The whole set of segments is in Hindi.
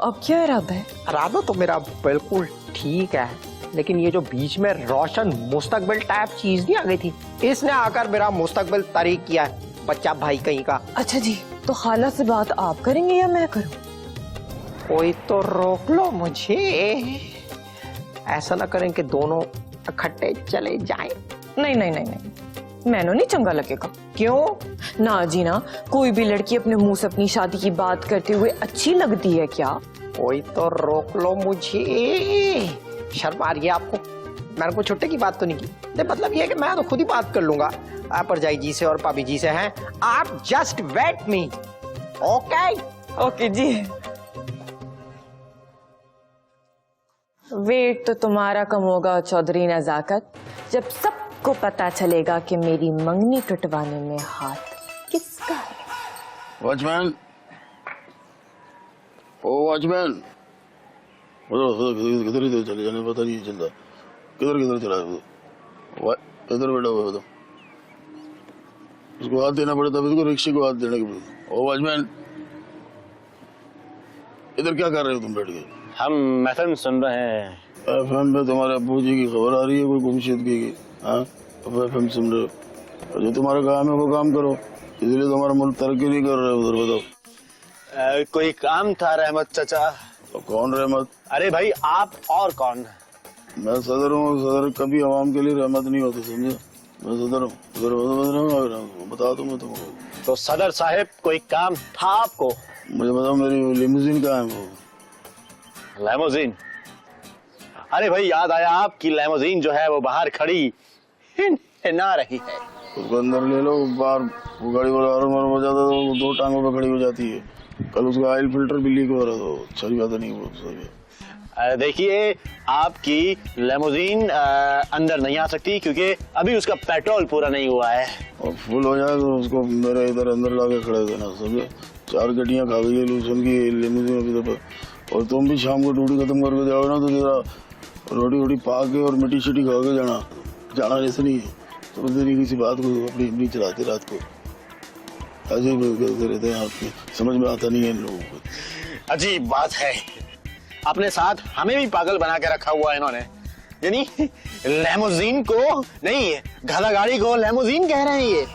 अब क्या इरादा है? इरादा तो मेरा बिल्कुल ठीक है, लेकिन ये जो बीच में रोशन मुस्तकबिल टाइप चीज नहीं आ गई थी, इसने आकर मेरा मुस्तकबिल तरीक किया है, बच्चा भाई कहीं का। अच्छा जी, तो खाला से बात आप करेंगे या मैं करूं? कोई तो रोक लो मुझे, ऐसा ना करें कि दोनों इकट्ठे चले जाएं। नहीं नहीं नहीं नहीं, मैंने नहीं चंगा लगेगा। क्यों? ना जी ना, कोई भी लड़की अपने मुंह से अपनी शादी की बात करते हुए अच्छी लगती है क्या? कोई तो रोक लो मुझे, शर्म आ रही है आपको? मैंने कोई छुट्टे की बात तो नहीं की, मतलब ये है कि मैं तो खुद ही बात कर लूंगा परजाई जी से और पाबी जी से। हैं आप जस्ट वेट मी, ओके? ओके जी। वेट तो तुम्हारा कम होगा चौधरी नजाकत, जब सबको पता चलेगा कि मेरी मंगनी टुटवाने में हाथ किसका है। वॉचमैन, ओ वॉचमैन, किधर किधर चले जाने पता नहीं चलता, किधर किधर चला है? इधर बैठा हुआ है, उसको हाथ देना पड़ता है, उसको रिक्शे को हाथ देने के पड़ता। ओ वॉचमैन, इधर क्या कर रहे हो तुम बैठ के? हम एफएम सुन रहे हैं। एफएम में तुम्हारे अब्बू जी की खबर आ रही है कोई गुमशुदगी की? हाँ, एफएम सुन रहे हो? जो तुम्हारा काम है वो काम करो, इसलिए तुम्हारा मुल्क तरक्की नहीं कर रहा है। उधर बताओ। कोई काम था रहमत चाचा? तो कौन रहमत? अरे भाई आप और कौन? मैं सदर हूँ, सदर कभी आवाम के लिए रहमत नहीं होती, समझे? मैं सदर हूँ, बता दूँ मैं तुमको। तो सदर साहब कोई काम था आपको? मुझे बताओ मेरी लिमोजिन कहाँ है? वो लेमोजीन? अरे भाई याद आया, आपकी लेमोजीन जो है वो बाहर खड़ी ना रही है। उसको अंदर ले लो, बाहर वो गाड़ी वाला हो जाता है तो वो दो टांगों पे खड़ी हो जाती है। कल उसका ऑयल फिल्टर भी लीक हो रहा था, अच्छी बात नहीं वो सही है। देखिए आपकी लेमोजीन अंदर नहीं आ सकती क्योंकि अभी उसका पेट्रोल पूरा नहीं हुआ है। और फुल हो जाए तो उसको मेरे इधर अंदर लाके खड़े देना, समझे? 4 गड्डियां खा गई लूसन की लिमोजिन अभी तक। और तुम भी शाम को ड्यूटी खत्म करके जाओ ना तो जरा रोटी वोटी पा के और मिट्टी शिट्टी खा के जाना ऐसे नहीं है। तो देरी किसी बात को अपनी चलाते रात को, ऐसे ही रहते हैं आपके, समझ में आता नहीं है इन लोगों को। अजीब बात है, अपने साथ हमें भी पागल बना के रखा हुआ है इन्होंने। यानी लेमोजीन को नहीं, गधा गाड़ी को लेमोजीन कह रहे हैं ये।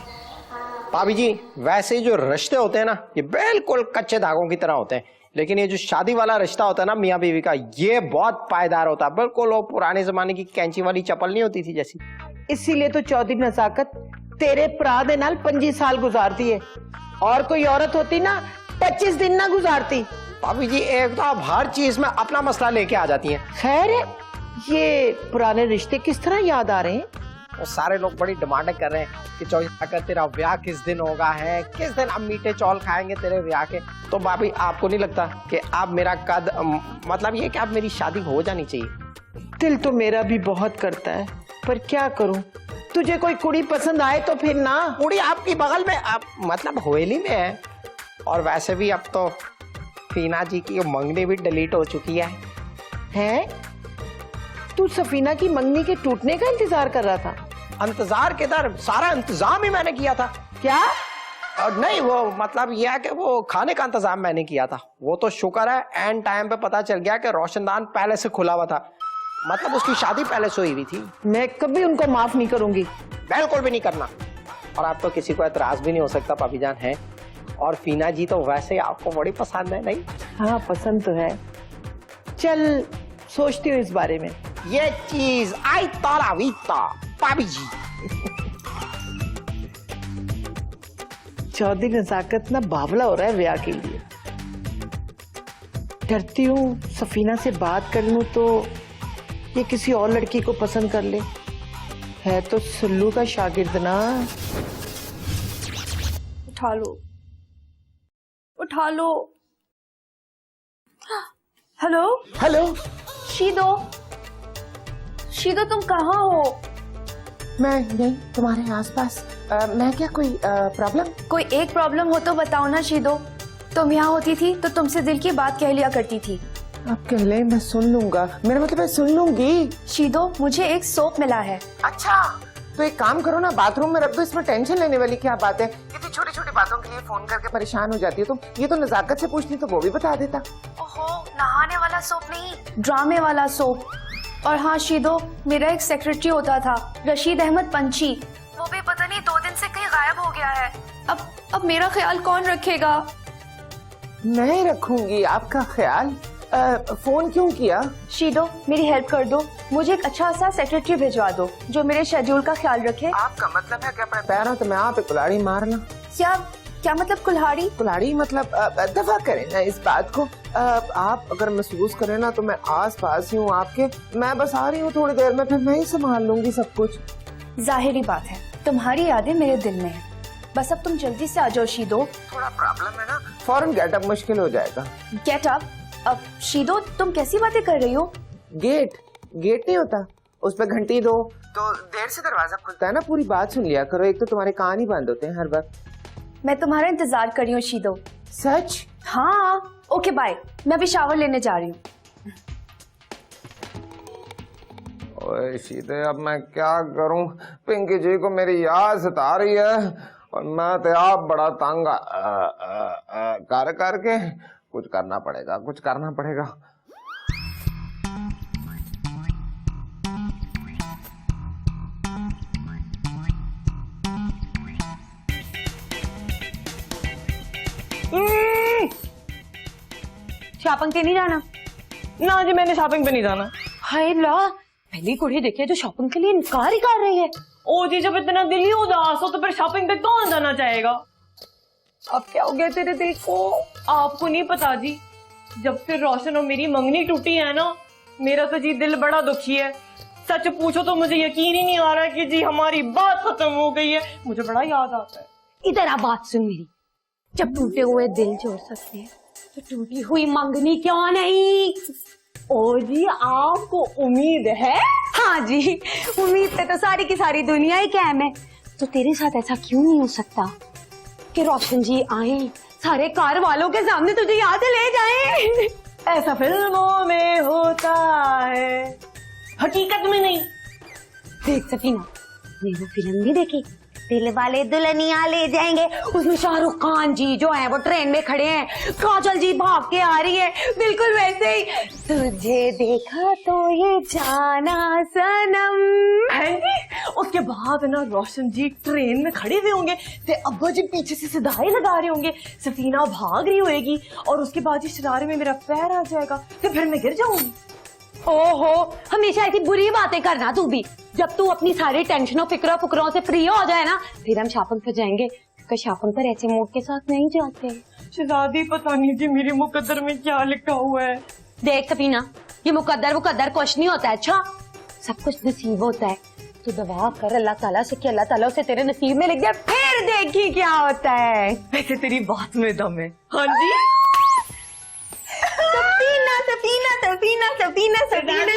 भाभी जी, वैसे जो रिश्ते होते हैं ना, ये बिल्कुल कच्चे धागों की तरह होते हैं, लेकिन ये जो शादी वाला रिश्ता होता है ना मियाँ बीवी का, ये बहुत पायदार होता है। बिल्कुल वो पुराने जमाने की कैंची वाली चप्पल नहीं होती थी जैसी। इसीलिए तो चौधरी नजाकत तेरे भरा दे नाल 25 साल गुजारती है, और कोई औरत होती ना 25 दिन ना गुजारती। भाभी जी, एक तो आप हर चीज में अपना मसला लेके आ जाती हैं। खैर, ये पुराने रिश्ते किस तरह याद आ रहे हैं? वो सारे लोग बड़ी डिमांड कर रहे हैं कि चौधरी तेरा ब्याह किस दिन होगा, है किस दिन हम मीठे चौल खाएंगे तेरे ब्याह के। तो भाभी, आपको नहीं लगता कि आप मेरा कद, मतलब ये कि आप मेरी शादी हो जानी चाहिए? दिल तो मेरा भी बहुत करता है, पर क्या करूं? तुझे कोई कुड़ी पसंद आए तो फिर ना। कुड़ी आपकी बगल में, आप मतलब हवेली में है। और वैसे भी अब तो फीना जी की मंगनी भी डिलीट हो चुकी है। हैं? तू सफीना की मंगनी के टूटने का इंतजार कर रहा था? इंतजार किधर, सारा इंतजाम ही मैंने किया था। क्या? और नहीं, वो मतलब यह है कि वो खाने का इंतजाम मैंने किया था। वो तो शुक्र है एंड टाइम पे पता चल गया कि रोशनदान पहले से खुला हुआ था, मतलब उसकी शादी पहले से हुई थी। मैं कभी उनको माफ नहीं करूंगी। बिल्कुल भी नहीं करना। और आप तो किसी को एतराज भी नहीं हो सकता भाभी जान, है। और फीना जी तो वैसे ही आपको बड़ी पसंद है, नहीं? हाँ, पसंद तो है। चल सोचती हूँ इस बारे में। ये चीज आई तारा वीता भाभी जी। चौधरी नजाकत ना बावला हो रहा है ब्याह के लिए। डरती हूँ सफीना से बात कर लूं तो ये किसी और लड़की को पसंद कर ले। है तो सुल्लू का शागिर्द ना। उठा लो, उठा लो। हेलो हेलो, शीदो, शीदो तुम कहाँ हो? मैं यही तुम्हारे आसपास। मैं क्या, कोई प्रॉब्लम? कोई एक प्रॉब्लम हो तो बताओ ना शीदो। तुम यहाँ होती थी तो तुमसे दिल की बात कह लिया करती थी। आप कह ले, मैं सुन लूंगा। मेरा मतलब मैं सुन लूंगी। शीदो, मुझे एक सोप मिला है। अच्छा, तो एक काम करो ना, बाथरूम में रख दो। इसमें टेंशन लेने वाली क्या बात है? इतनी छोटी छोटी बातों के लिए फोन करके परेशान हो जाती है तुम। ये तो नजाकत से पूछती तो वो भी बता देता। ओहो, नहाने वाला सोप नहीं, ड्रामे वाला सोप। और हाँ शीदो, मेरा एक सेक्रेटरी होता था रशीद अहमद पंची, वो भी पता नहीं 2 दिन से कहीं गायब हो गया है। अब मेरा ख्याल कौन रखेगा? मैं रखूंगी आपका ख्याल। फोन क्यों किया? शीदो मेरी हेल्प कर दो, मुझे एक अच्छा सा सेक्रेटरी भिजवा दो जो मेरे शेड्यूल का ख्याल रखे। आपका मतलब है कि अपने पैरों तो मैं आप कुल्हाड़ी मारना? क्या मतलब कुल्हाड़ी? कुल्हाड़ी मतलब दफा करें ना इस बात को। आप अगर महसूस करें ना तो मैं आस पास ही हूँ आपके, मैं बस आ रही हूँ थोड़ी देर में, फिर मैं ही संभाल लूंगी सब कुछ। जाहिरी बात है तुम्हारी यादें मेरे दिल में है, बस अब तुम जल्दी से आ जाओ शीदो। थोड़ा प्रॉब्लम है ना, फौरन गेटअप मुश्किल हो जाएगा। Get up? अब शीदो तुम कैसी बातें कर रही हो? गेट नहीं होता, उस पर घंटी दो तो देर से दरवाजा खुलता है ना। पूरी बात सुन लिया करो, एक तो तुम्हारे कान ही बंद होते हैं हर वक्त। मैं तुम्हारा इंतजार कर रही हूँ शीदो। सच? हाँ ओके बाय, मैं अभी शावर लेने जा रही हूँ। ओए शीदे, अब मैं क्या करूं? पिंकी जी को मेरी याद सता रही है और मैं तो आप बड़ा तंग कर करके। कुछ करना पड़ेगा, कुछ करना पड़ेगा। शॉपिंग पे नहीं जाना? ना जी, मैंने शॉपिंग पे नहीं जाना। हाय ला, पहली कुड़ी देखी जो शॉपिंग के लिए इनकार ही कर रही है। ओ जी, जब इतना दिल ही उदास हो तो फिर शॉपिंग पे कौन जाना चाहेगा? अब क्या हो गया तेरे दिल को? आपको नहीं पता जी, जब से रोशन और मेरी मंगनी टूटी है ना, मेरा तो जी दिल बड़ा दुखी है। सच पूछो तो मुझे यकीन ही नहीं आ रहा है कि जी हमारी बात खत्म हो गई है। मुझे बड़ा याद आता है। इधर आ बात सुन मेरी, जब टूटे हुए दिल जोड़ सकते हैं तो टूटी हुई मंगनी क्यों नहीं? ओ जी, आपको उम्मीद है? हाँ जी, उम्मीद पे तो सारी की सारी दुनिया ही कायम है। तो तेरे साथ ऐसा क्यों नहीं हो सकता कि रोशन जी आए, सारे कार वालों के सामने तुझे यहाँ से ले जाएं? ऐसा फिल्मों में होता है, हकीकत में नहीं। देख सकीना, मैंने वो फिल्म भी देखी, दिल वाले दुल्हनिया ले जाएंगे। उसमें शाहरुख खान जी जो है वो ट्रेन में खड़े हैं, काजल जी भाग के आ रही है, बिल्कुल वैसे ही। तुझे देखा तो ये जाना सनम। है जी? उसके बाद ना रोशन जी ट्रेन में खड़े हुए होंगे, ते अब्बा जी पीछे से सिधाई लगा रहे होंगे, सफीना भाग रही होएगी और उसके बाद जी शरारे में मेरा पैर आ जाएगा, तो फिर मैं गिर जाऊंगी। ओहो, हमेशा ऐसी बुरी बातें करना तू भी। जब तू अपनी सारी टेंशनों फिक्रों से फ्री हो जाए ना, फिर हम शॉपिंग पे जाएंगे। क्योंकि शॉपिंग पर ऐसे मूड के साथ नहीं जाते। शहजादी, पता नहीं जी मेरे मुकद्दर में क्या लिखा हुआ है। देख सफीना, ये मुकद्दर कुछ नहीं होता है। अच्छा, सब कुछ नसीब होता है। तू दुआ कर अल्लाह ताला से कि अल्लाह ताला उसे तेरे नसीब में लिख दे, फिर देखी क्या होता है। वैसे तेरी बात में दम है। हाँ जी,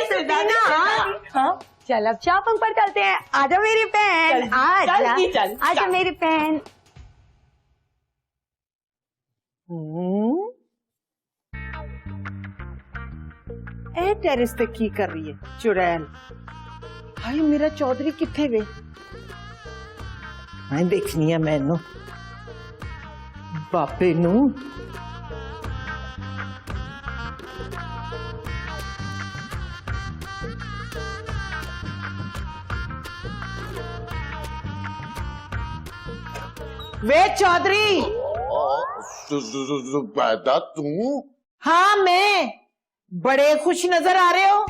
सफीना। हाँ चल अब शॉपिंग पर चलते हैं। आजा मेरी बहन, आजा मेरी बहन। ए टेरिस पे की कर रही है चुड़ैल? हाय मेरा चौधरी किथे वे? मैं देखनी है मैनू बापे नू। वे चौधरी। पैदा तू? हाँ मैं। बड़े खुश नजर आ रहे हो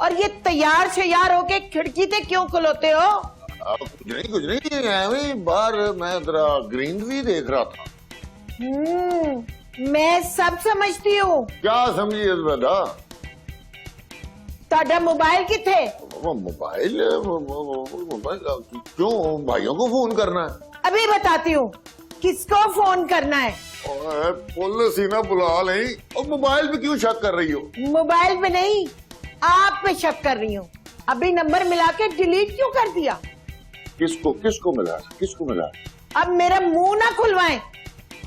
और ये तैयार शयार होके खिड़की से क्यों खुलोते हो? कुछ नहीं बाहर मैं जरा ग्रीनरी देख रहा था। मैं सब समझती हूँ। क्या समझी इस बेटा? ताड़ा मोबाइल किथे? मोबाइल क्यों भाइयों को फोन करना है? अभी बताती हूँ किसको फोन करना है। पुलिस ही ना बुला नहीं, और मोबाइल पे क्यों शक कर रही हो? मोबाइल पे नहीं, आप पे शक कर रही हूँ। अभी नंबर मिला के डिलीट क्यों कर दिया? किसको मिला? अब मेरा मुंह ना खुलवाएं,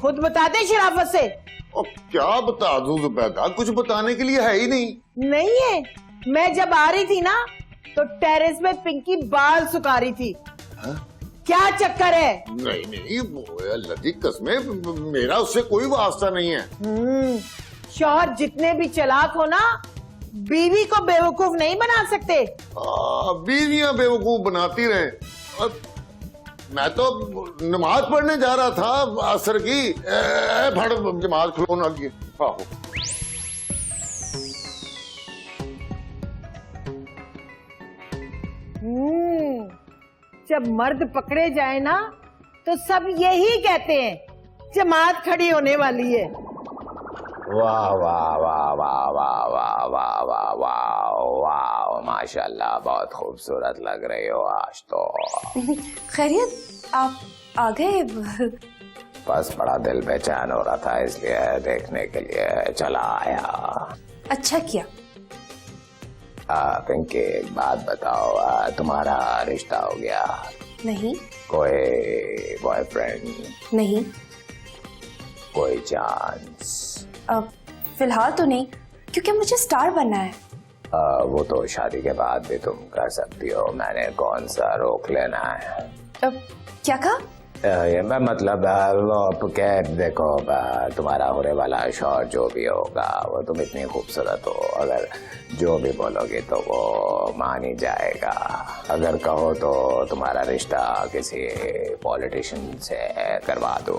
खुद बता दे शराफत से। और क्या बता दूं जुबैदा, कुछ बताने के लिए है ही नहीं है। मैं जब आ रही थी ना तो टेरेस में पिंकी बाल सुखा रही थी। हा? क्या चक्कर है? नहीं अल्लाह की कसमें, मेरा उससे कोई वास्ता नहीं है। शौहर जितने भी चालाक हो ना, बीवी को बेवकूफ नहीं बना सकते। बीवियां बेवकूफ बनाती रहे। मैं तो नमाज पढ़ने जा रहा था असर की, फड़ नमाज खलोने लगी। आहो जब मर्द पकड़े जाए ना तो सब यही कहते हैं जमात खड़ी होने वाली है। वाह वाह वाह वाह वाह वाह वाह वाह वाह वाह, माशाल्लाह बहुत खूबसूरत लग रही हो आज तो। खैरियत, आप आ गए? बस बड़ा दिल बेचैन हो रहा था इसलिए देखने के लिए चला आया। अच्छा किया। पिंकी एक बात बताओ, तुम्हारा रिश्ता हो गया? नहीं। कोई बॉयफ्रेंड? नहीं। कोई चांस? फिलहाल तो नहीं, क्योंकि मुझे स्टार बनना है। वो तो शादी के बाद भी तुम कर सकती हो, मैंने कौन सा रोक लेना है। क्या कहा? ये मैं मतलब वो क्या, देखो तुम्हारा होने वाला शौहर जो भी होगा वो तुम इतनी खूबसूरत हो, अगर जो भी बोलोगे तो वो मान ही जाएगा। अगर कहो तो तुम्हारा रिश्ता किसी पॉलिटिशियन से करवा दो।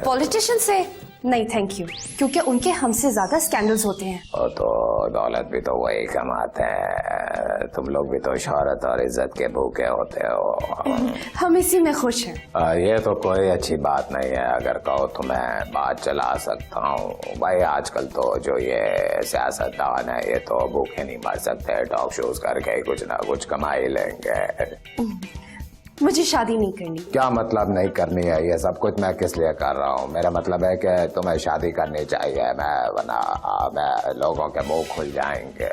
पॉलिटिशियन से? नहीं थैंक यू, क्योंकि उनके हमसे ज्यादा स्कैंडल्स होते हैं। और तो दौलत भी तो वही कमाते हैं, तुम लोग भी तो शोहरत और इज्जत के भूखे होते हो। हम इसी में खुश हैं। ये तो कोई अच्छी बात नहीं है, अगर कहो तो मैं बात चला सकता हूँ। भाई आजकल तो जो ये सियासतदान है ये तो भूखे नहीं मर सकते, टॉक शोज करके कुछ ना कुछ कमा ही लेंगे। मुझे शादी नहीं करनी। क्या मतलब नहीं करनी है? ये सब कुछ मैं किस लिए कर रहा हूँ? मेरा मतलब है कि तुम्हें शादी करनी चाहिए, मैं वरना लोगों के मुंह खुल जाएंगे।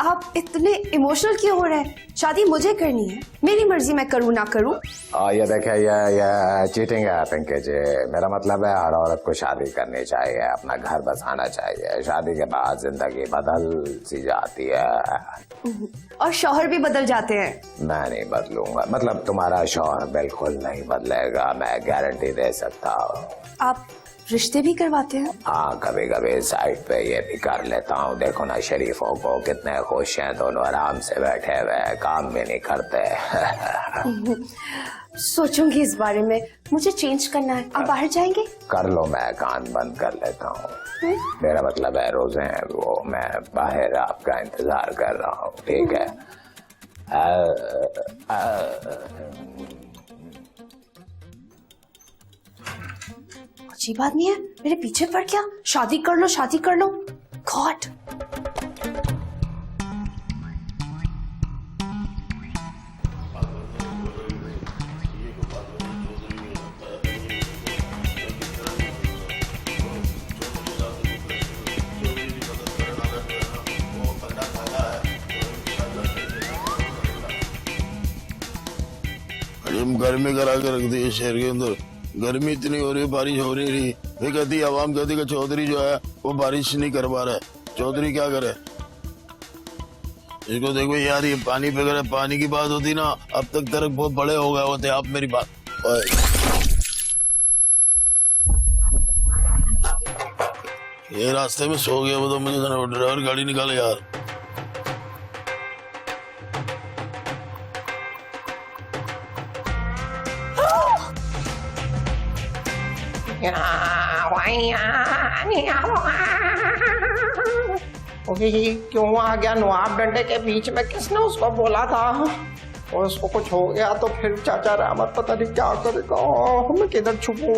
आप इतने इमोशनल क्यों हो रहे हैं? शादी मुझे करनी है, मेरी मर्जी, मैं करूँ ना करूँ। ये देखे ये चीटिंग है पिंकी जी। मेरा मतलब है हर औरत को शादी करनी चाहिए, अपना घर बसाना चाहिए। शादी के बाद जिंदगी बदल सी जाती है और शौहर भी बदल जाते हैं। मैं नहीं बदलूंगा, मतलब तुम्हारा शौहर बिल्कुल नहीं बदलेगा, मैं गारंटी दे सकता हूँ। आप रिश्ते भी करवाते हैं? हाँ कभी कभी साइड पे ये भी कर लेता हूँ। देखो ना शरीफों को कितने खुश हैं, दोनों आराम से बैठे हुए, काम भी नहीं करते। सोचूंगी इस बारे में, मुझे चेंज करना है। आप बाहर जाएंगे? कर लो, मैं कान बंद कर लेता हूँ। मेरा मतलब है रोजे हैं वो, मैं बाहर आपका इंतजार कर रहा हूँ, ठीक है? अच्छी बात नहीं है, मेरे पीछे पड़ गया। शादी कर लो, शादी कर लो। गॉड। गर्मी करा के रख दी है शहर के अंदर। गर्मी इतनी हो रही है, बारिश हो रही नहीं। वे कहती आवाम कहती कि चौधरी जो है वो बारिश नहीं कर पा रहा है। चौधरी क्या करे? इसको देखो यार, ये पानी पे करे, पानी की बात होती ना, अब तक दरख्त बहुत बड़े हो गए होते। आप मेरी बात, ये रास्ते में सो गया वो तो मुझे ड्राइवर गाड़ी निकाले यार। क्यों आ गया नवाब डंडे के बीच में? किसने उसको बोला था? और उसको कुछ हो गया तो फिर चाचा रहमत पता नहीं क्या करेगा। मैं किधर छुपूं?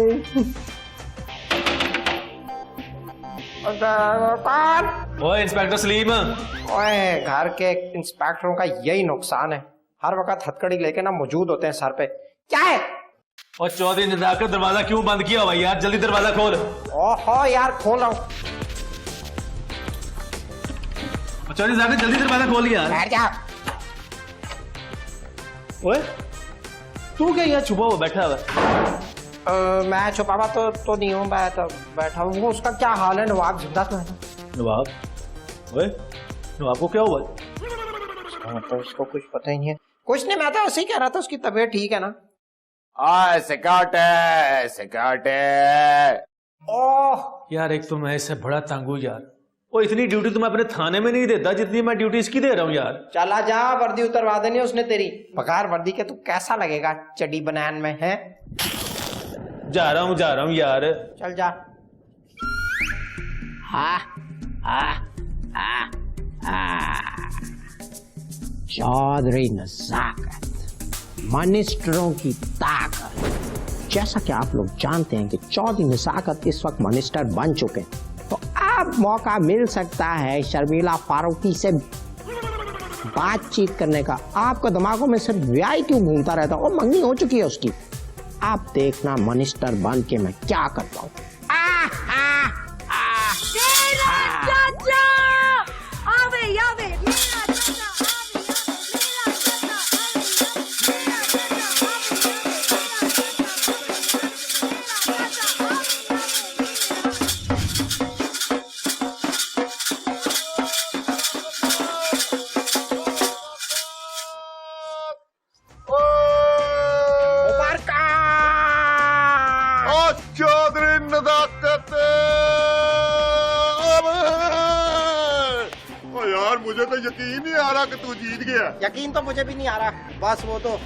ओए इंस्पेक्टर सलीम। ओए घर के इंस्पेक्टरों का यही नुकसान है, हर वक्त हथकड़ी लेके ना मौजूद होते हैं सर पे। क्या है? और चौधरी ने जाकर दरवाजा क्यों बंद किया भाई? यार जल्दी दरवाजा खोल। ओहो यार खोल रहा हूँ। चौधरी जाकर जल्दी दरवाजा खोल यार। बैठ जा। ओए तू क्या यहाँ छुपा हुआ बैठा हुआ? मैं छुपा हुआ तो नहीं हूँ, मैं तो बैठा हूँ। उसका क्या हाल है? नवाब जिंदा तो है ना? नवाब? ओए नवाब को क्या हुआ? तो उसको कुछ पता ही नहीं है। कुछ नहीं, मैं तो ऐसे ही कह रहा था उसकी तबीयत ठीक है ना। Security, security. ओह यार एक तो मैं इससे बड़ा तंग हूँ यार। वो इतनी ड्यूटी तो मैं अपने थाने में नहीं देता जितनी मैं ड्यूटी इसकी दे रहा हूँ यार। चला जा, वर्दी उतरवा देनी उसने तेरी। बगैर वर्दी के तू कैसा लगेगा चड्डी बनान में है? जा रहा हूँ यार। चल जा। चौधरी नजाकत, मिनिस्टरों की ताकत। जैसा कि आप लोग जानते हैं कि चौधरी नजाकत इस वक्त मिनिस्टर बन चुके हैं, तो अब मौका मिल सकता है शर्मिला फारूकी से बातचीत करने का। आपका दिमागों में सिर्फ व्याय क्यों घूमता रहता है? वो मंगनी हो चुकी है उसकी। आप देखना मिनिस्टर बन के मैं क्या करता हूँ। चौधरी नजाकत। ओ यार मुझे तो यकीन नहीं आ रहा कि तू जीत गया। यकीन तो मुझे भी नहीं आ रहा। बस वो क्या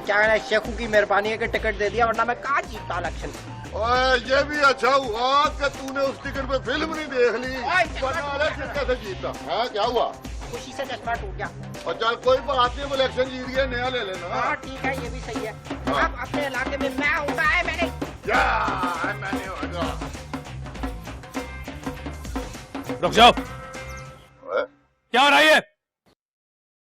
कहना है, शेखू की मेहरबानी है कि टिकट दे दिया, वरना मैं कहाँ जीतता इलेक्शन। ओए ये भी अच्छा हुआ कि तूने उस टिकट पे फिल्म नहीं देख ली, वरना इलेक्शन कैसे जीता? हाँ क्या हुआ? खुशी से चश्मा टूट गया। और चल कोई बात नहीं, वो इलेक्शन जीत गया, नया ले लेना। हाँ ठीक है, ये भी सही है। अब अपने इलाके में मैं हूँ, मैंने रुक जाओ। क्या हो रहा है?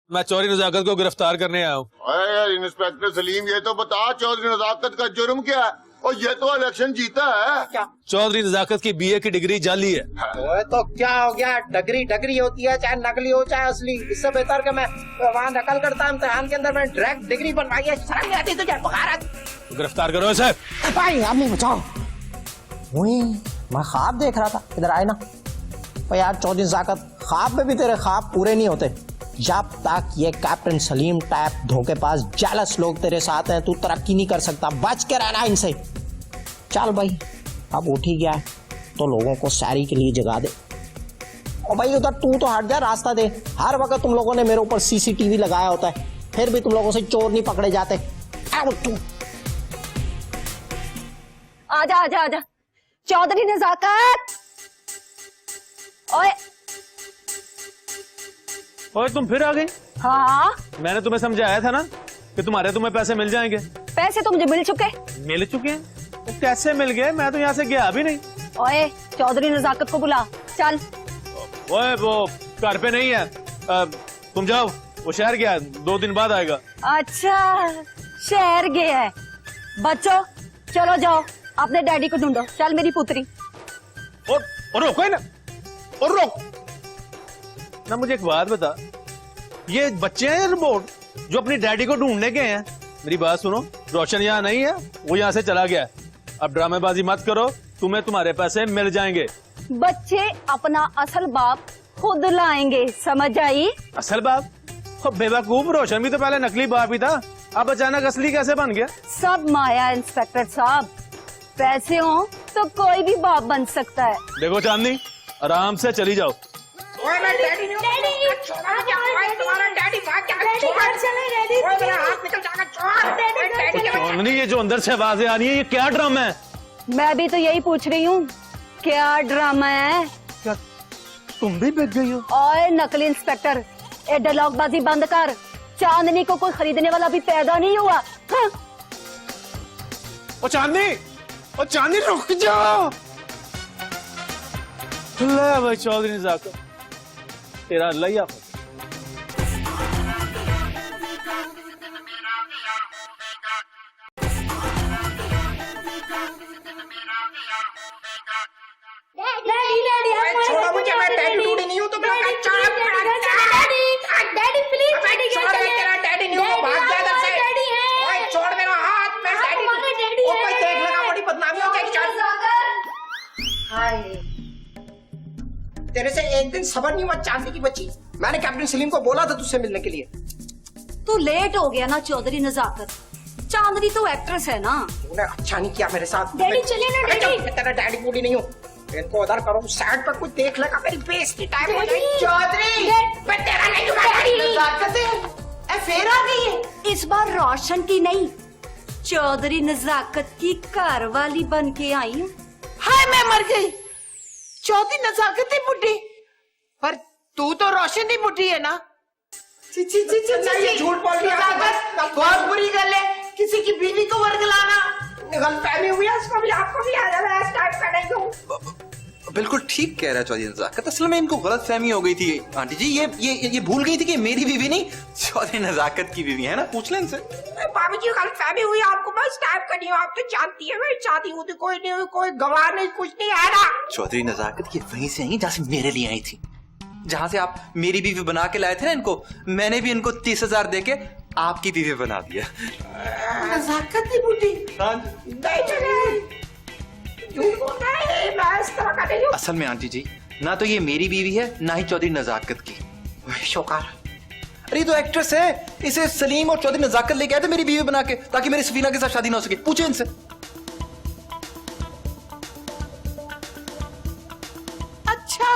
मैं चौधरी नजाकत को गिरफ्तार करने आया हूँ। यार इंस्पेक्टर सलीम, ये तो बता चौधरी नजाकत का जुर्म क्या है? और ये तो इलेक्शन जीता है। क्या चौधरी नजाकत की BA की डिग्री जाली है। ओए तो क्या हो गया? डगरी होती है, चाहे नकली हो चाहे असली। इससे बेहतर कि मैं वहाँ नकल करता हूँ इम्तिहान के अंदर, मैंने डायरेक्ट डिग्री बनवाई है। शर्म नहीं आती तुझे? गिरफ्तार करो इसे। भाई आप नहीं बचाओ। वही मैं ख्वाब देख रहा था, इधर आए ना। भाई यार चौधरी नजाकत, ख्वाब में भी तेरे ख्वाब पूरे नहीं होते। जब तक ये कैप्टन सलीम टाइप धोखेबाज जेलस लोग तेरे साथ हैं, तू तरक्की नहीं कर सकता। बच के रहना इनसे। चल भाई, अब उठ ही गया है तो लोगों को सैरी के लिए जगा दे। और भाई उधर तू तो हट जा, रास्ता दे। हर वक्त तुम लोगों ने मेरे ऊपर CCTV लगाया होता है, फिर भी तुम लोगों से चोर नहीं पकड़े जाते। तू आजा चौधरी नजाकत। ओए तुम फिर आ गई? हाँ, मैंने तुम्हें समझाया था ना कि तुम्हें पैसे मिल जाएंगे। पैसे तो मुझे मिल चुके हैं। वो कैसे मिल गए? मैं तो यहाँ से गया भी नहीं। ओए चौधरी नजाकत को बुला, चल। ओए वो घर पे नहीं है, तुम जाओ, वो शहर गया है, 2 दिन बाद आएगा। अच्छा शहर गया है। बच्चों चलो जाओ, अपने डैडी को ढूंढो। चल मेरी पुत्री। और रोको ना, और रोक ना। मुझे एक बात बता, ये बच्चे हैं या रोबोट जो अपनी डैडी को ढूंढने गए हैं? मेरी बात सुनो, रोशन यहाँ नहीं है, वो यहाँ से चला गया। अब ड्रामेबाजी मत करो, तुम्हें तुम्हारे पैसे मिल जाएंगे। बच्चे अपना असल बाप खुद लाएंगे, समझ आई? असल बाप? बेवकूफ, रोशन भी तो पहले नकली बाप ही था, अब अचानक असली कैसे बन गया? सब माया इंस्पेक्टर साहब। पैसे हो तो कोई भी बाप बन सकता है। देखो चांदनी, आराम से चली जाओ। चांदनी, ये जो अंदर से आवाजें आ रही है, ये क्या ड्रामा है? मैं भी तो यही पूछ रही हूँ, क्या ड्रामा है? क्या तुम भी बिक गई हो? और नकली इंस्पेक्टर, ये डायलॉगबाजी बंद कर। चांदनी को कोई खरीदने वाला भी पैदा नहीं हुआ। हाँ? ओ चांदनी रुक जाओ। ले भाई चौधरी नजाकत, तेरा अल्लाह ही आप। छोड़ो मुझे, मैं डैडी टूडी नहीं हूँ। तो डैडी प्लीज, डैडी नहीं हूँ, भाग जा इधर से। ओए छोड़ मेरा हाथ, मैं डैडी ओ कोई देख लेगा, बड़ी बदनामी हो जाएगी। तेरे से एक दिन सबर नहीं हुआ चांदनी की बच्ची। मैंने कैप्टन सलीम को बोला था तुझसे मिलने के लिए। तू लेट हो गया ना चौधरी नजाकत। चांदनी तो एक्ट्रेस है ना। तूने अच्छा नहीं किया मेरे साथ। डैडी चले ना अरे डैडी। चुप, मैं तेरा डैडी बूढ़ी नहीं हूँ। इनको उधर करो, साइड पर कोई देख लेगा, मेरी बेइज्जती टाइम हो जाएगी। चौधरी मैं तेरा नहीं हूँ। नजाकतें ए फिर आ गई है। इस बार रोशन की नहीं, चौधरी नजाकत की कार वाली बन के आई हूँ। हाय मैं मर गई। चौधरी नजाकत ही बुढ़ी, पर तू तो रोशन ही बुढ़ी है ना। ची ची ची ची ची, ये झूठ बोल रही है। नजाकत बहुत बुरी गल है, किसी की बीवी को वर्गलाना। गलतफहमी हुई है, इसको भी आपको भी आ जाना है, टाइप का नहीं हूँ। बिल्कुल ठीक कह रहा है चौधरी नजाकत। असल में इनको गलत फहमी हो गई थी आंटी जी। ये भूल गई थी कि मेरी बीवी नहीं चौधरी नजाकत की बीवी है ना। पूछ लें इनसे। भाभी जी गलतफहमी हुई, आपको बस टाइप करनी हो। आप तो जानती है मैं शादी हुई, कोई नहीं हुई, कोई गवाह नहीं, कुछ नहीं आ रहा। चौधरी नजाकत ये वहीं से आई जहाँ से मेरे लिए आई थी, जहाँ से आप मेरी बीवी बना के लाए थे ना इनको। मैंने भी इनको 30,000 देके आपकी बीवी बना दिया। नजाकत ही बुढ़ी। नहीं चले, झूठ बोल रहा है, मैं इस तरह का नहीं हूँ। असल में आंटी जी, ना तो ये मेरी बीवी है ना ही चौधरी नजाकत की। शौकार, अरे ये तो एक्ट्रेस है। इसे सलीम और चौधरी नजाकत लेके आए थे मेरी बीवी बना के, ताकि मेरी सफीना के साथ शादी ना हो सके। पूछे इनसे। अच्छा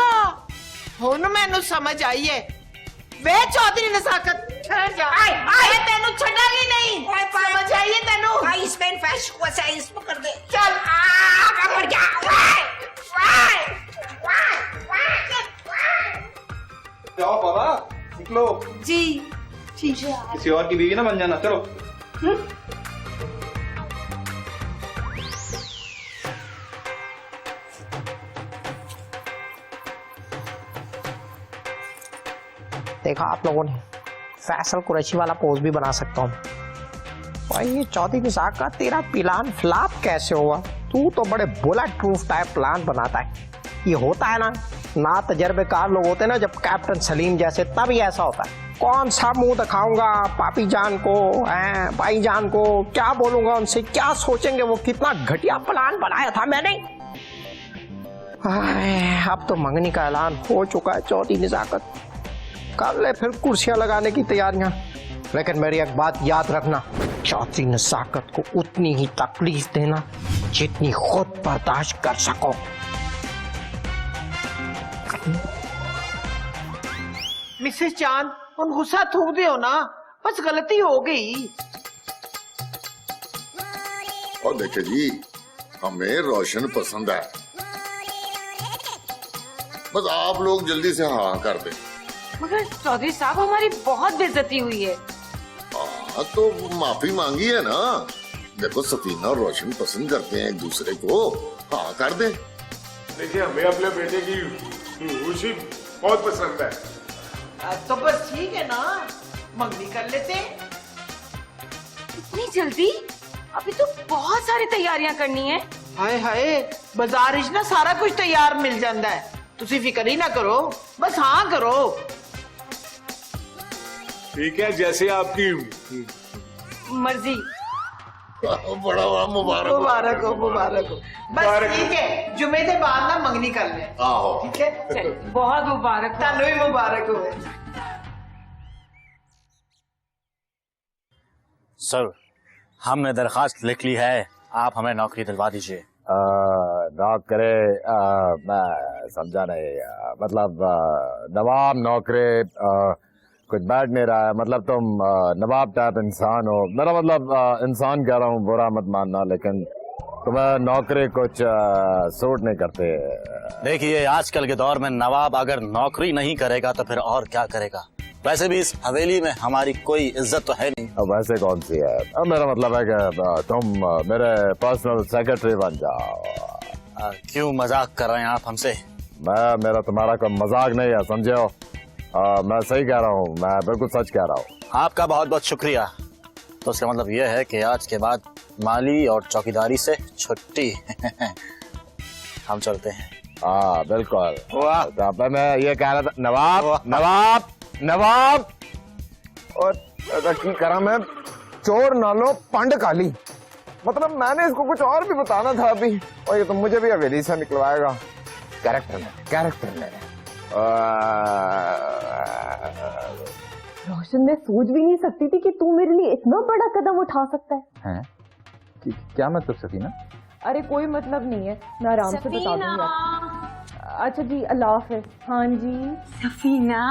हुन मैनू समझ आई है। वे चौधरी नजाकत ठहर जा। मैं तेनू छड़ांगी नहीं। समझ आई है तेनू। इसमें फैश हुआ से इसमें कर दे। चल मैं मर गया। जाओ बाबा, निकलो। जी ठीक है। किसी और की बीवी ना बन जाना। चलो। देखा आप लोगों ने, फैसल कुरैशी वाला पोज भी बना सकता हूँ। भाई ये चौधरी नजाकत, तेरा प्लान फ्लॉप कैसे हुआ? तू तो बड़े बुलेट प्रूफ टाइप प्लान बनाता है। ये होता है ना तजर्बेकार लोग होते हैं ना, जब कैप्टन सलीम जैसे, तब ही ऐसा होता है। कौन सा मुंह दिखाऊंगा पापी जान को, भाई जान को, क्या बोलूंगा उनसे, क्या सोचेंगे वो, कितना घटिया प्लान बनाया था मैंने। अब तो मंगनी का ऐलान हो चुका है। चौधरी नजाकत कर ले फिर कुर्सियां लगाने की तैयारियां। लेकिन मेरी एक बात याद रखना, चौधरी नजाकत को उतनी ही तकलीफ देना जितनी खुद बर्दाश्त कर सको। मिसेस चांद, उन गुस्सा थूक दे हो ना, बस गलती हो गई। और देखे जी, हमें रोशन पसंद है, बस आप लोग जल्दी से हाँ कर दें। मगर चौधरी साहब हमारी बहुत बेइज्जती हुई है। हाँ तो माफी मांगी है ना। देखो सफीना और रोशन पसंद करते हैं एक दूसरे को, हाँ कर दें। देखिए हमें अपने बेटे की खुशी बहुत पसंद है। तो बस ठीक है ना, मंगनी कर लेते हैं। इतनी जल्दी? अभी तो बहुत सारी तैयारियां करनी है। हाय हाय, बाजार इच ना सारा कुछ तैयार मिल जाता है। तुसी फिक्र ही ना करो, बस हाँ करो। ठीक है, जैसे आपकी मर्जी। बड़ा बड़ा मुबारक मुबारक हो, मुबारक हो। बस ठीक है, जुमे के बाद ना मंगनी कर ले। आओ। ठीक है, बहुत मुबारक। तानू भी मुबारक हो। सर, हमने दरखास्त लिख ली है, आप हमें नौकरी दिलवा दीजिए। नौकरी मैं समझा नहीं। मतलब नवाब नौकरी कुछ बैठ नहीं रहा है। मतलब तुम नवाब टाइप इंसान हो। मेरा मतलब इंसान कह रहा हूँ, बुरा मत मानना, लेकिन तुम्हें नौकरी कुछ सूट नहीं करते। देखिए, आजकल के दौर में नवाब अगर नौकरी नहीं करेगा तो फिर और क्या करेगा। वैसे भी इस हवेली में हमारी कोई इज्जत तो है नहीं। अब वैसे कौन सी है? अब मेरा मतलब है कि तुम मेरे पर्सनल सेक्रेटरी बन जाओ। क्यों मजाक कर रहे हैं आप हमसे? मेरा तुम्हारा कोई मजाक नहीं है, समझे हो? मैं सही कह रहा हूँ, मैं बिल्कुल सच कह रहा हूँ। आपका बहुत बहुत शुक्रिया। तो इसका मतलब यह है कि आज के बाद माली और चौकीदारी से छुट्टी। हम चलते हैं। हाँ बिल्कुल। तो मैं ये कह रहा था, नवाब और की करा मैं चोर नालो पंड काली। मतलब मैंने इसको कुछ और भी बताना था अभी, और ये तो मुझे भी हवेली से निकलवाएगा। कैरेक्टर में रोशन, मैं सोच भी नहीं सकती थी कि तू मेरे लिए इतना बड़ा कदम उठा सकता है। हैं? क्या मतलब सफीना? अरे कोई मतलब नहीं है, मैं आराम से बता दूंगी। अच्छा जी, अल्लाह हाफ़िज़। हाँ जी। सफीना,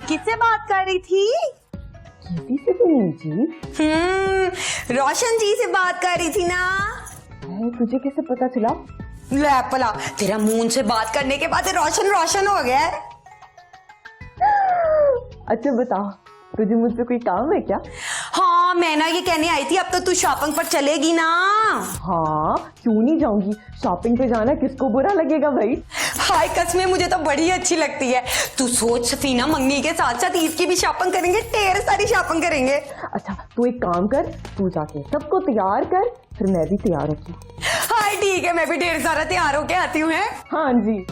किससे बात कर रही थी? किसी से भी नहीं जी। रोशन जी से बात कर रही थी ना। तुझे कैसे पता चला? ले पला, तेरा मुंह से बात करने के बाद रोशन रोशन हो गया है। अच्छा बता, तुझे मुझसे कोई काम है क्या? हाँ, मैं ना ये कहने आई थी, अब तो तू शॉपिंग पर चलेगी ना। हाँ, क्यों नहीं जाऊंगी, शॉपिंग पे जाना किसको बुरा लगेगा भाई। हाय कसमें, मुझे तो बड़ी अच्छी लगती है। तू सोच सफीना, मंगनी के साथ साथ ईद की भी शॉपिंग करेंगे, ढेर सारी शॉपिंग करेंगे। अच्छा तू एक काम कर, तू जाके सबको तैयार कर, फिर मैं भी तैयार होती। हाय ठीक है, मैं भी ढेर सारा तैयार होके आती हूँ। हाँ जी।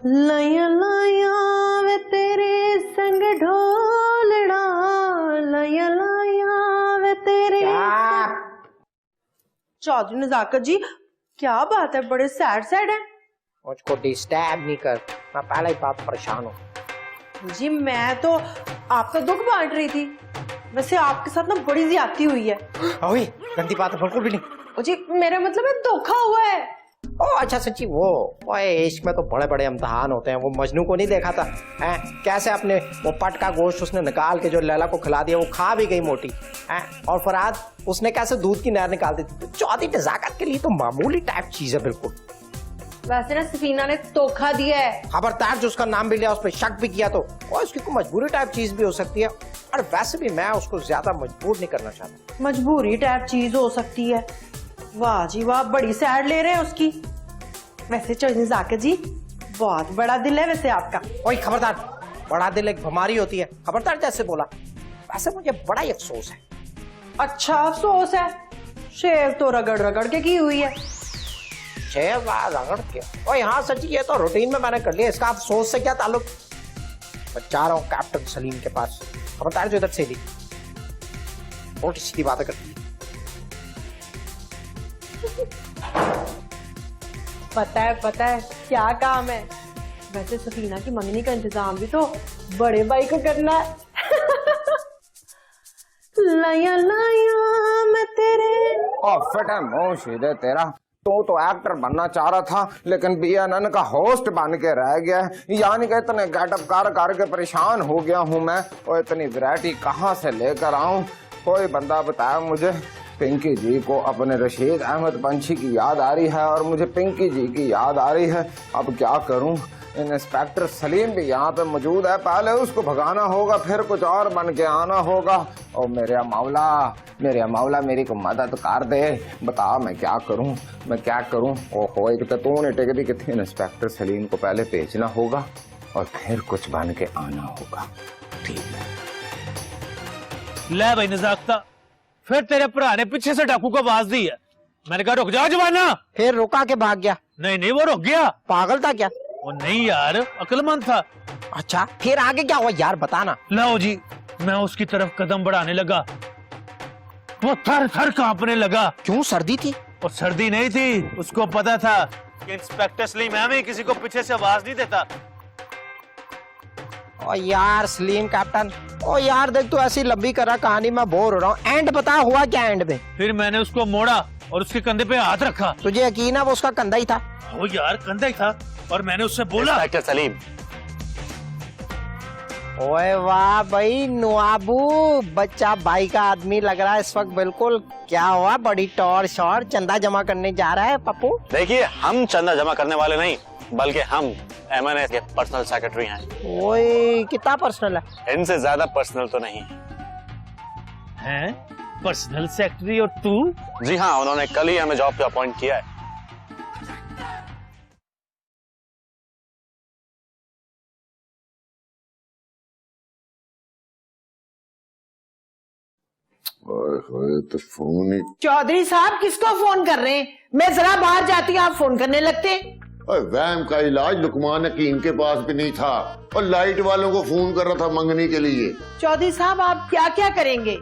लाया लाया वे तेरे संग ढोलना, लाया लाया वे तेरे। चौधरी नजाकत जी, क्या बात है, बड़े सैड सैड है। मुझको डिस्टर्ब नहीं कर, मैं पहले ही बहुत परेशान हूँ। जी मैं तो आपका दुख बांट रही थी, वैसे आपके साथ ना बड़ी ज्यादती हुई है। ओए, गंदी बात है, बिल्कुल भी नहीं। जी मेरा मतलब है धोखा हुआ है। ओ अच्छा सच्ची, वो इश्क में तो बड़े बड़े इम्तिहान होते हैं। वो मजनू को नहीं देखा था हैं? कैसे अपने वो पट का गोश्त उसने निकाल के जो लैला को खिला दिया, वो खा भी गई मोटी हैं? और फराद उसने कैसे दूध की नहर निकाल दी थी। तो चौथी नजाकत के लिए तो मामूली टाइप चीज है बिल्कुल। वैसे ना सफीना ने धोखा दिया है। खबरदार, जो उसका नाम भी लिया, उस पर शक भी किया तो उसकी कोई मजबूरी टाइप चीज भी हो सकती है। और वैसे भी मैं उसको ज्यादा मजबूर नहीं करना चाहता। मजबूरी टाइप चीज हो सकती है। वाह जी वाह, बड़ी सैड ले रहे हैं उसकी। वैसे चौधरी नजाकत जी, बहुत बड़ा दिल है वैसे आपका। ओए खबरदार, बड़ा दिल एक बीमारी होती है, खबरदार जैसे बोला। वैसे मुझे बड़ा ही अफसोस है। अच्छा अफसोस है, शेर तो रगड़ रगड़ के की हुई है। शेर रगड़ के? ओए हाँ सच्ची, ये तो रूटीन में मैंने कर लिया, इसका अफसोस से क्या ताल्लुक। मैं जा रहा हूँ कैप्टन सलीम के पास, खबरदार जो इधर से ली उल्टी सीधी बातें करती है। पता है क्या काम है। वैसे सफीना की मंगनी का इंतजाम भी तो बड़े भाई को करना है। लाया लाया मैं तेरे। फिट है मुंह सीधे तेरा। तो एक्टर बनना चाह रहा था, लेकिन BNN का होस्ट बन के रह गया है। यानी कि इतने गेटअप कर के परेशान हो गया हूँ मैं, और इतनी वैरायटी कहाँ से लेकर आऊं। कोई बंदा बताया मुझे, पिंकी जी को अपने रशीद अहमद पंछी की याद आ रही है और मुझे पिंकी जी की याद आ रही है। अब क्या करूं? इंस्पेक्टर सलीम भी यहाँ पे मौजूद है, पहले उसको भगाना होगा, फिर कुछ और बन के आना होगा। और मेरे मौला मेरी को मदद कर दे, बता मैं क्या करूं। ओहो, एक तो तूने टिक दी कि इंस्पेक्टर सलीम को पहले भेजना होगा और फिर कुछ बन के आना होगा। ठीक है। ले भाई नजाकता, फिर तेरे भरा ने पीछे से डाकू को आवाज दी है। मैंने कहा रुक जाओ जवाना। फिर रुका के भाग गया? नहीं वो रुक गया। पागल था क्या? वो नहीं यार, अक्लमंद था। अच्छा फिर आगे क्या हुआ यार, बताना। लाओ जी, मैं उसकी तरफ कदम बढ़ाने लगा, वो थर थर कांपने लगा। क्यों, सर्दी थी? और सर्दी नहीं थी, उसको पता था कि इंस्पेक्टर सलीम है, किसी को पीछे से आवाज नहीं देता। ओ यार सलीम कैप्टन, ओ यार देख तू ऐसी लंबी करा कहानी, मैं बोर हो रहा हूँ। एंड बता, हुआ क्या एंड में? फिर मैंने उसको मोड़ा और उसके कंधे पे हाथ रखा। तुझे यकीन है वो उसका कंधा ही था? वो यार कंधा ही था, और मैंने उससे बोला, इंस्पेक्टर सलीम। ओए वाह भाई नवाबू, बच्चा भाई का आदमी लग रहा है इस वक्त बिल्कुल। क्या हुआ, बड़ी टॉर शॉर चंदा जमा करने जा रहा है पप्पू? देखिए, हम चंदा जमा करने वाले नहीं, बल्कि हम MNS के पर्सनल सेक्रेटरी हैं। ओए कितना पर्सनल है? इनसे ज्यादा पर्सनल तो नहीं हैं? पर्सनल सेक्रेटरी और तू? जी हाँ, उन्होंने कल ही हमें जॉब पे अपॉइंट किया है। तो फोन ही। चौधरी साहब किसको फोन कर रहे हैं? मैं जरा बाहर जाती, आप फोन करने लगते। वहम का इलाज लुकमान हकीम के पास भी नहीं था, और लाइट वालों को फोन कर रहा था मंगनी के लिए। चौधरी साहब आप क्या क्या करेंगे?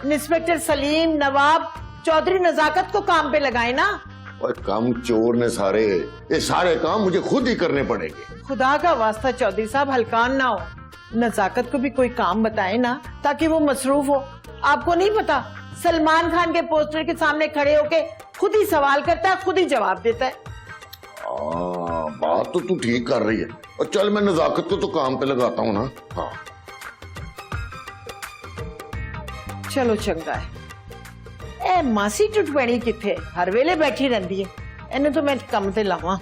इंस्पेक्टर सलीम, नवाब, चौधरी नजाकत को काम पे लगाए ना। और कम चोर ने सारे, ये सारे काम मुझे खुद ही करने पड़ेंगे। खुदा का वास्ता चौधरी साहब हलकान ना हो, नजाकत को भी कोई काम बताए ना ताकि वो मसरूफ हो। आपको नहीं पता सलमान खान के पोस्टर के सामने खड़े होके खुद ही सवाल करता है, खुद ही जवाब देता है। बात तो तू ठीक कर रही है, और चल मैं नजाकत को तो काम पे लगाता हूँ ना। हाँ चलो चंगा है। ए मासी टुटपैणी किथे हर वेले बैठी रहती है, इन्हें तो मैं कम ते लावां।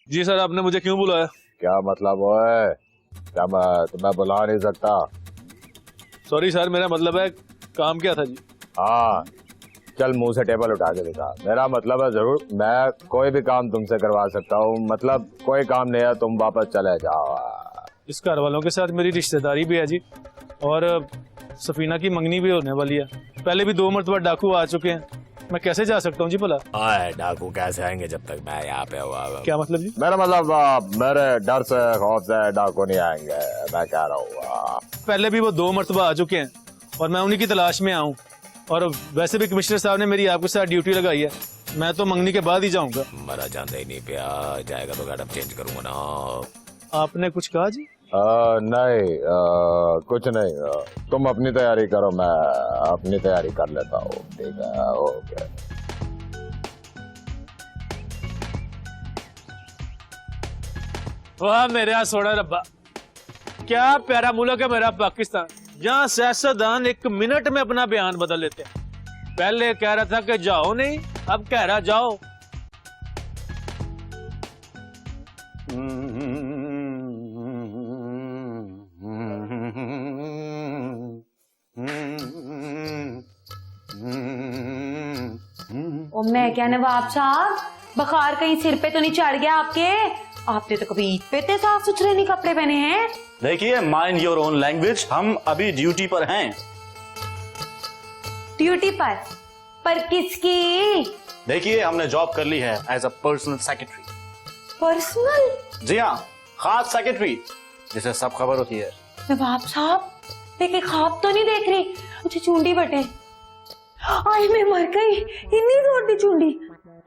जी सर, आपने मुझे क्यों बुलाया? क्या मतलब है? क्या मैं तुम्हें बुला नहीं सकता? सॉरी सर, मेरा मतलब है काम क्या था जी? हाँ, चल मुंह से टेबल उठा के दिखा। मेरा मतलब है जरूर, मैं कोई भी काम तुमसे करवा सकता हूँ। मतलब कोई काम नहीं है, तुम वापस चले जाओ। इस घर वालों के साथ मेरी रिश्तेदारी भी है जी, और सफीना की मंगनी भी होने वाली है। पहले भी 2 मरतबा डाकू आ चुके हैं, मैं कैसे जा सकता हूँ जी भला? डाकू कैसे आएंगे जब तक मैं यहाँ पे हुआ? क्या मतलब जी? मेरा मतलब मेरे डर से खौफ से डाकू नहीं आएंगे, मैं कह रहा हूँ। पहले भी वो 2 मरतबा आ चुके हैं और मैं उन्हीं की तलाश में आऊँ। और वैसे भी कमिश्नर साहब ने मेरी आपके साथ ड्यूटी लगाई है, मैं तो मंगनी के बाद ही जाऊंगा। मरा जाता ही नहीं पिया जाएगा तो गेटअप चेंज करूंगा ना। आपने कुछ कहा जी? नहीं, कुछ नहीं। तुम अपनी तैयारी करो, मैं अपनी तैयारी कर लेता हूँ। ठीक है, ओके। वाह मेरे यहाँ सोना रब्बा, क्या प्यारा मुल्क है मेरा पाकिस्तान, जहाँ सियासतदान 1 मिनट में अपना बयान बदल लेते हैं। पहले कह रहा था कि जाओ नहीं, अब कह रहा जाओ। ओ मैं क्या नवाब साहब, बुखार कहीं सिर पे तो नहीं चढ़ गया आपके? आपने तो कभी ईद पे इतने साफ सुथरे नहीं कपड़े पहने हैं। देखिए, माइंड योर ओन लैंग्वेज, हम अभी ड्यूटी पर हैं। ड्यूटी पर किसकी? देखिए, हमने जॉब कर ली है as a personal secretary. Personal? जी हाँ, खास सेक्रेटरी, जिसे सब खबर होती है। नवाब साहब, देखे ख्वाब तो नहीं देख रही? मुझे चूंडी बटे, आई मैं मर गई, इतनी जोर दी चूंडी।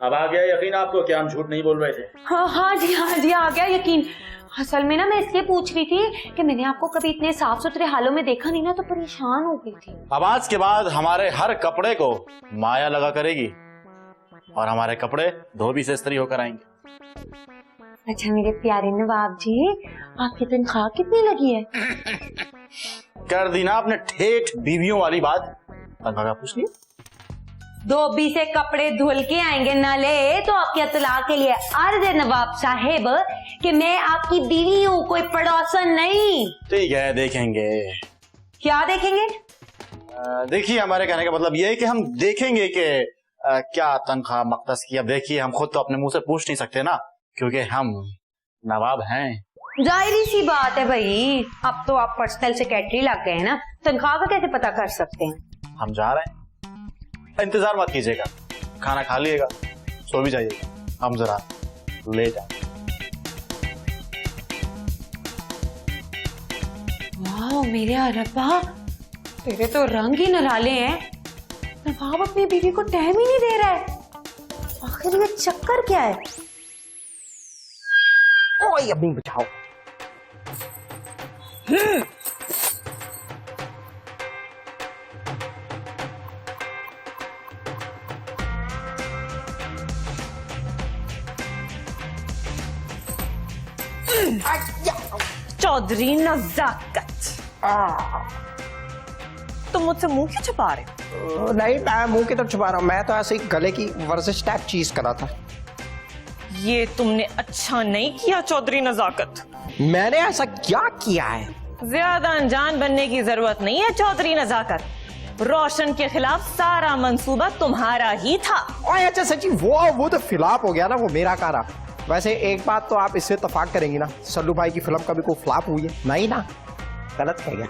अब आ गया यकीन आपको कि हम झूठ नहीं बोल रहे थे? हाँ जी आ गया यकीन। असल में ना मैं इसलिए पूछ रही थी कि मैंने आपको कभी इतने साफ सुथरे हालों में देखा नहीं ना, तो परेशान हो गई थी। अब आज के बाद हमारे हर कपड़े को माया लगा करेगी और हमारे कपड़े धोबी से इस्त्री होकर आएंगे। अच्छा मेरे प्यारे नवाब जी, आपकी तनख्वाह कितनी लगी है? कर दी ना आपने ठेठ बीवियों वाली बात। तनख्वाह पूछ लिया? धोबी से कपड़े धुल के आएंगे ना ले तो आपकी इत्तला के लिए अर्ज है नवाब साहेब कि मैं आपकी बीवी हूँ, कोई पड़ोसन नहीं। ठीक है, देखेंगे। क्या देखेंगे? देखिए, हमारे कहने का मतलब ये है कि हम देखेंगे कि क्या तनख्वाह मकदस की। अब देखिए, हम खुद तो अपने मुंह से पूछ नहीं सकते ना, क्योंकि हम नवाब हैं। जाहिर सी बात है भाई, अब तो आप पर्सनल सेक्रेटरी लग गए हैं ना, तनख्वाह का कैसे पता कर सकते हैं? हम जा रहे हैं, इंतजार मत कीजिएगा, खाना खा लीजिएगा, सो भी जाइएगा, हम जरा ले जाए। वाह मेरे अरबा, तेरे तो रंग ही निराले हैं। नवाब अपनी बीवी को टाइम ही नहीं दे रहा है, आखिर ये चक्कर क्या है? ओए अभी बचाओ। चौधरी नजाकत, तुम मुझसे मुंह क्यों छुपा रहे हो? नहीं, मैं मुंह की तरफ छुपा रहा हूँ, मैं तो ऐसे ही गले की वर्जिश टाइप चीज कर रहा था। ये तुमने अच्छा नहीं किया चौधरी नजाकत। मैंने ऐसा क्या किया है? ज्यादा अनजान बनने की जरूरत नहीं है चौधरी नजाकत। रोशन के खिलाफ सारा मंसूबा तुम्हारा ही था। ओए अच्छा सच्ची, वो तो फ्लॉप हो गया ना, वो मेरा कारा। वैसे एक बात तो आप इससे इत्तेफाक करेंगी ना, सल्लू भाई की फिल्म कभी कोई फ्लॉप हुई है? नहीं ना, गलत है क्या?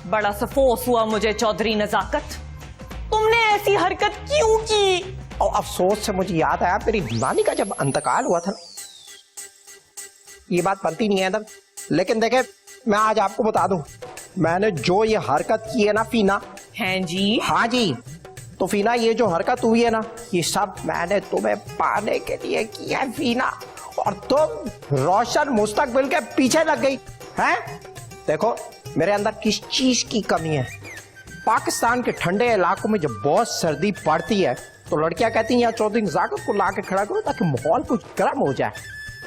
बड़ा अफसोस हुआ मुझे चौधरी नजाकत, तुमने ऐसी हरकत क्यों की? और अफसोस से मुझे याद आया, मेरी नानी का जब इंतकाल हुआ था, ये बात बनती नहीं है इधर, लेकिन देखे मैं आज आपको बता दूं, मैंने जो ये हरकत की है ना फीना, हैं जी। हाँ जी, तो फीना ये जो हरकत हुई है ना, ये सब मैंने तुम्हें पाने के लिए किया है फीना, और तुम रोशन मुस्तकबिल के पीछे लग गई हैं? देखो मेरे अंदर किस चीज की कमी है। पाकिस्तान के ठंडे इलाकों में जब बहुत सर्दी पड़ती है तो लड़कियां कहती हैं यार चौधरी नजाकत को ला के खड़ा करो ताकि माहौल कुछ गर्म हो जाए,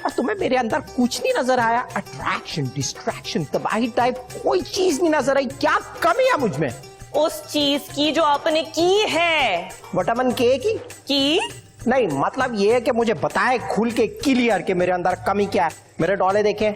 और तुम्हें मेरे अंदर कुछ नहीं नजर आया। अट्रैक्शन, डिस्ट्रैक्शन, तबाही टाइप कोई चीज नहीं नजर आई। क्या कमी है मुझ में? उस चीज की जो आपने की है। विटामिन के की नहीं, मतलब ये है कि मुझे बताए खुल के क्लियर कि मेरे अंदर कमी क्या है। मेरे डोले देखे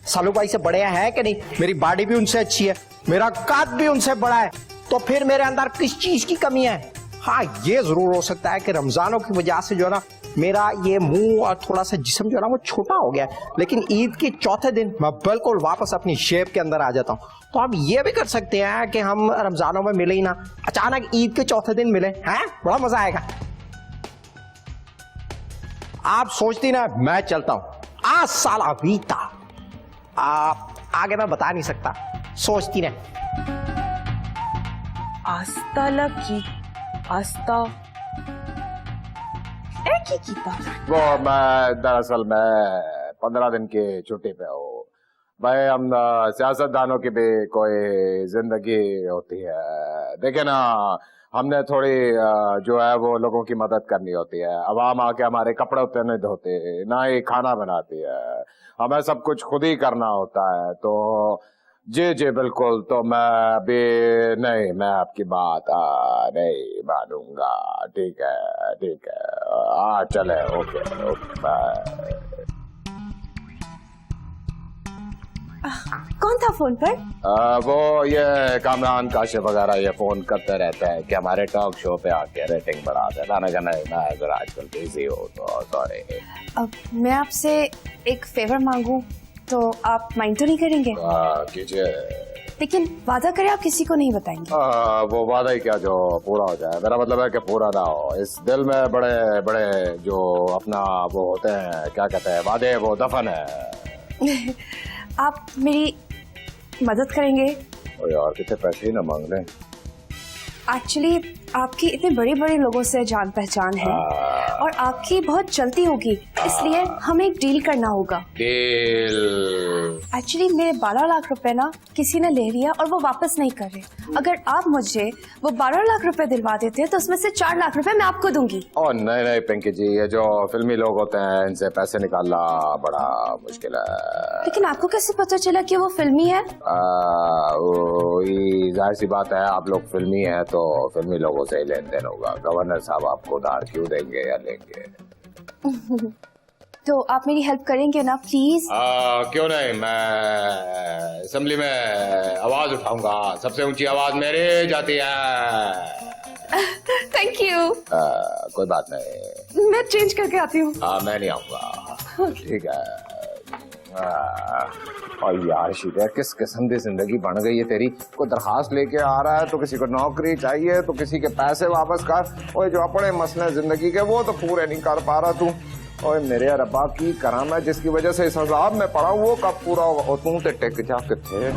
सालू भाई से बड़े हैं कि नहीं, मेरी बॉडी भी उनसे अच्छी है, मेरा कद भी उनसे बड़ा है, तो फिर मेरे अंदर किस चीज की कमी है? हाँ ये जरूर हो सकता है कि रमजानों की वजह से जो है ना मेरा ये मुंह और थोड़ा सा जिस्म जो है ना वो छोटा हो गया है, लेकिन ईद के चौथे दिन मैं बिल्कुल वापस अपनी शेप के अंदर आ जाता हूँ। तो आप ये भी कर सकते हैं कि हम रमजानों में मिले ही ना, अचानक ईद के चौथे दिन मिले, हैं? बड़ा मजा आएगा। आप सोचती ना मैं चलता हूं, आज साल अभी था, आगे मैं बता नहीं सकता, सोचती ना। आस्था लगी आस्था एक ही कीता। वो मैं दरअसल मैं 15 दिन की छुट्टी पे हूँ भाई। हम सियासतदानों की भी कोई जिंदगी होती है, देखे ना, हमने थोड़ी जो है वो लोगों की मदद करनी होती है। अवाम आके हमारे कपड़े उतने नहीं धोते, ना ही खाना बनाती है, हमें सब कुछ खुद ही करना होता है। तो जी जी बिल्कुल, तो मैं अभी नहीं, मैं आपकी बात नहीं मानूंगा। ठीक है ठीक है, चले, ओके ओके बाय। कौन था फोन पर? वो ये कामरान काशिफ वगैरह ये फोन करते रहते हैं कि हमारे टॉक शो पे आके रेटिंग बढ़ा दे। मैं अगर आजकल बिजी हो तो सॉरी। अब मैं आपसे एक फेवर मांगू तो आप माइंड तो नहीं करेंगे? कीजिए, लेकिन वादा करें आप किसी को नहीं बताएंगे। वो वादा ही क्या जो पूरा हो जाए, मेरा मतलब है कि पूरा ना हो। इस दिल में बड़े बड़े जो अपना वो होते हैं, क्या कहते हैं, वादे, वो दफन है। आप मेरी मदद करेंगे? ओ यार कितने पैसे ही ना मांग लें। एक्चुअली आपकी इतने बड़े बड़े लोगों से जान पहचान है और आपकी बहुत चलती होगी, इसलिए हमें एक डील करना होगा। डील? एक्चुअली मेरे 12 लाख रुपए ना किसी ने ले लिया और वो वापस नहीं कर रहे। अगर आप मुझे वो 12 लाख रुपए दिलवा देते हैं तो उसमें से 4 लाख रुपए मैं आपको दूंगी। ओ नहीं नहीं पिंकी जी, ये जो फिल्मी लोग होते हैं इनसे पैसे निकालना बड़ा मुश्किल है। लेकिन आपको कैसे पता चला कि वो फिल्मी है? जाहिर सी बात है, आप लोग फिल्मी हैं तो फिल्मी लोगों से ही लेन देन होगा। गवर्नर साहब आपको उधार क्यों देंगे या लेंगे? तो आप मेरी हेल्प करेंगे ना प्लीज? क्यों नहीं, मैं असेंबली में आवाज उठाऊंगा, सबसे ऊंची आवाज मेरे जाती है। Thank you. कोई बात नहीं, मैं चेंज करके आती हूँ। मैं नहीं आऊंगा। ठीक है। और यार शीदे, किस किस्म की जिंदगी बन गई है तेरी। कोई दरखास्त लेके आ रहा है तो किसी को नौकरी चाहिए, तो किसी के पैसे वापस कर। और जो अपने मसले जिंदगी के वो तो पूरे नहीं कर पा रहा तू। और मेरे रब्बा की कराम है जिसकी वजह से इस अजाब में पड़ा हूँ, वो कब पूरा होगा? और तू तो टेक जा के थे।